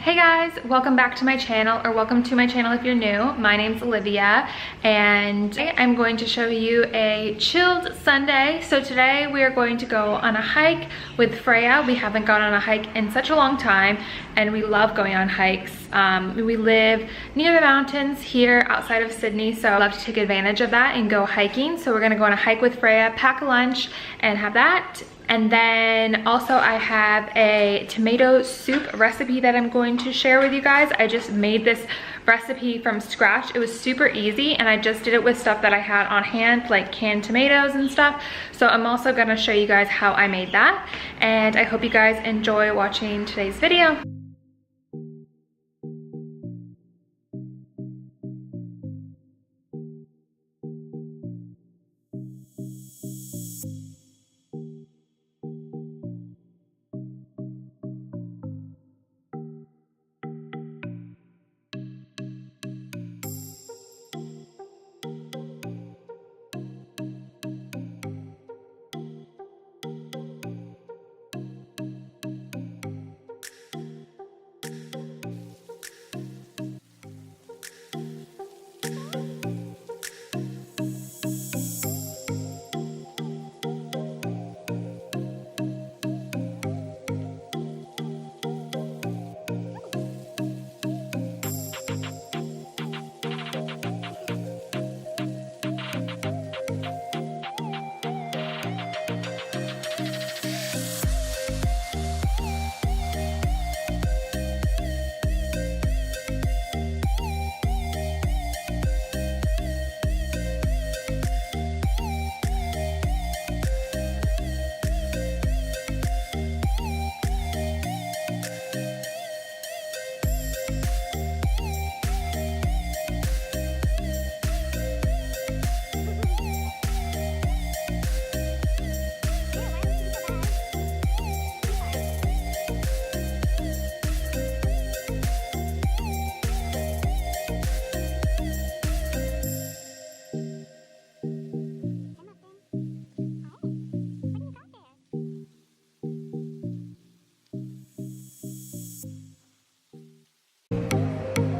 Hey guys, welcome back to my channel, or welcome to my channel if you're new. My name's Olivia and today I'm going to show you a chilled Sunday. So today we are going to go on a hike with Freya. We haven't gone on a hike in such a long time and we love going on hikes. We live near the mountains here outside of Sydney, so I love to take advantage of that and go hiking. So we're gonna go on a hike with Freya, pack a lunch and have that. And then also I have a tomato soup recipe that I'm going to share with you guys. I just made this recipe from scratch. It was super easy and I just did it with stuff that I had on hand, like canned tomatoes and stuff. So I'm also gonna show you guys how I made that. And I hope you guys enjoy watching today's video.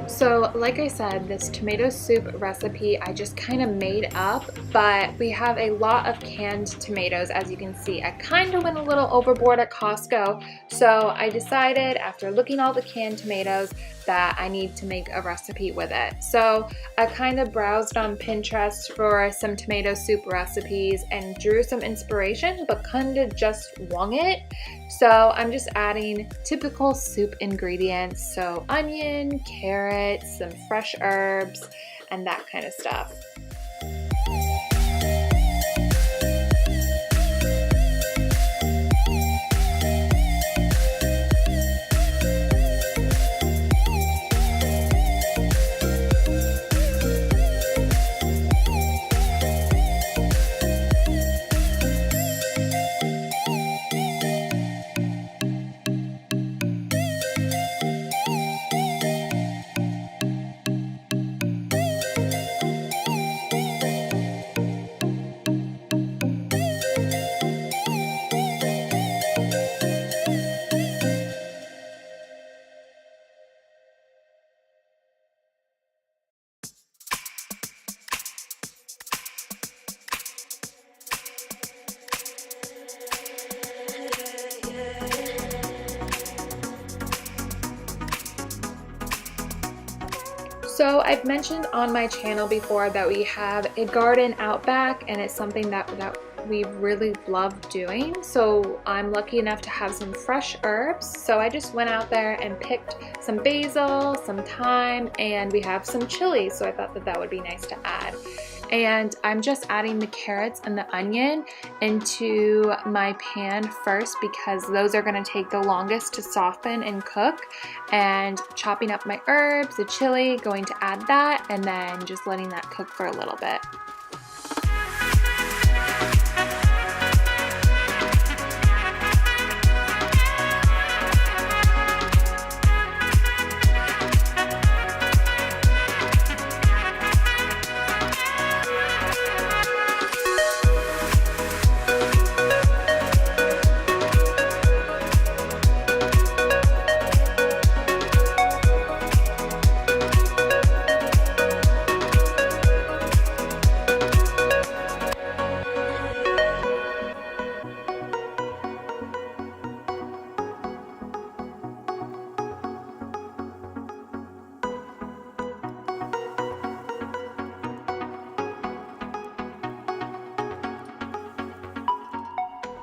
So like I said, this tomato soup recipe I just kind of made up, but we have a lot of canned tomatoes, as you can see. I kind of went a little overboard at Costco, so I decided after looking all the canned tomatoes that I need to make a recipe with it. So I kind of browsed on Pinterest for some tomato soup recipes and drew some inspiration, but kind of just wung it. So I'm just adding typical soup ingredients, so onion, carrots, some fresh herbs, and that kind of stuff. So I've mentioned on my channel before that we have a garden out back, and it's something that we really love doing. So I'm lucky enough to have some fresh herbs. So I just went out there and picked some basil, some thyme, and we have some chili. So I thought that that would be nice to add. And I'm just adding the carrots and the onion into my pan first because those are going to take the longest to soften and cook. And chopping up my herbs, the chili, going to add that, and then just letting that cook for a little bit.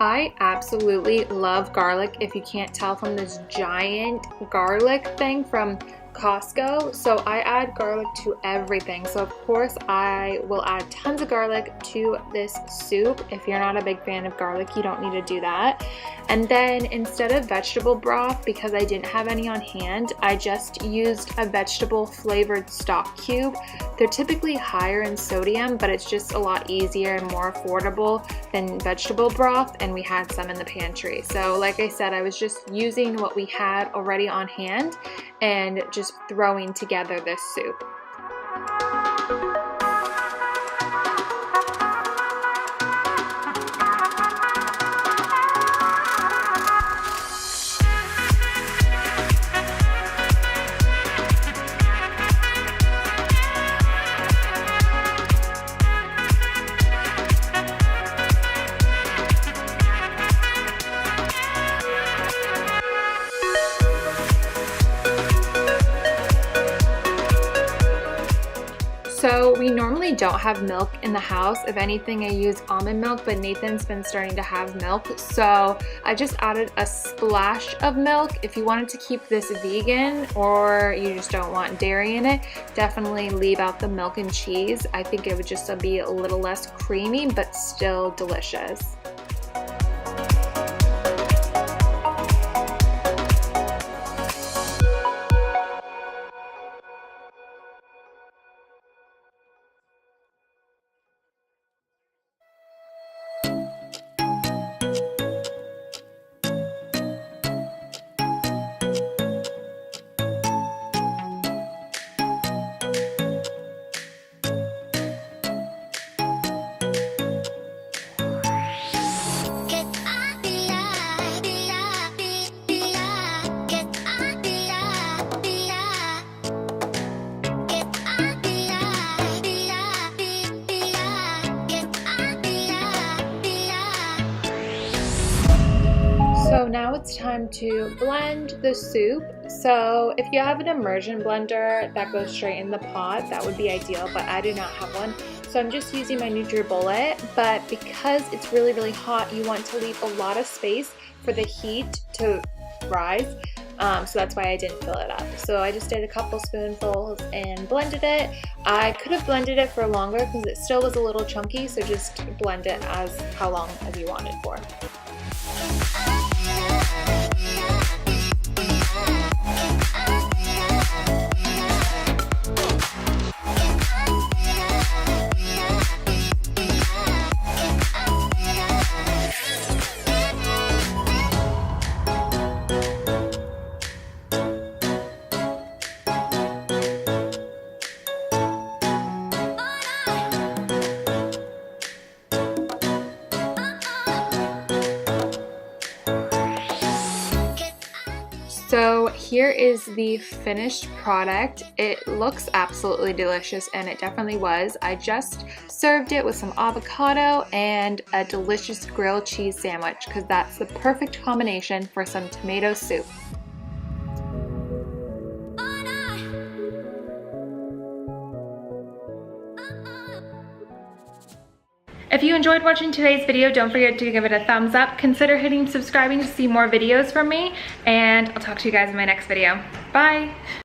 I absolutely love garlic, if you can't tell from this giant garlic thing from Costco. So I add garlic to everything. So of course I will add tons of garlic to this soup. If you're not a big fan of garlic, you don't need to do that. And then instead of vegetable broth, because I didn't have any on hand, I just used a vegetable flavored stock cube. They're typically higher in sodium, but it's just a lot easier and more affordable than vegetable broth, and we had some in the pantry. So like I said, I was just using what we had already on hand and just throwing together this soup. So we normally don't have milk in the house. If anything, I use almond milk, but Nathan's been starting to have milk. So I just added a splash of milk. If you wanted to keep this vegan or you just don't want dairy in it, definitely leave out the milk and cheese. I think it would just be a little less creamy, but still delicious. So now it's time to blend the soup. So if you have an immersion blender that goes straight in the pot, that would be ideal, but I do not have one. So I'm just using my NutriBullet, but because it's really, really hot, you want to leave a lot of space for the heat to rise. So that's why I didn't fill it up. So I just did a couple spoonfuls and blended it. I could have blended it for longer because it still was a little chunky, so just blend it as how long as you want it for. So here is the finished product. It looks absolutely delicious, and it definitely was. I just served it with some avocado and a delicious grilled cheese sandwich because that's the perfect combination for some tomato soup. If you enjoyed watching today's video, don't forget to give it a thumbs up. Consider hitting subscribing to see more videos from me, and I'll talk to you guys in my next video. Bye!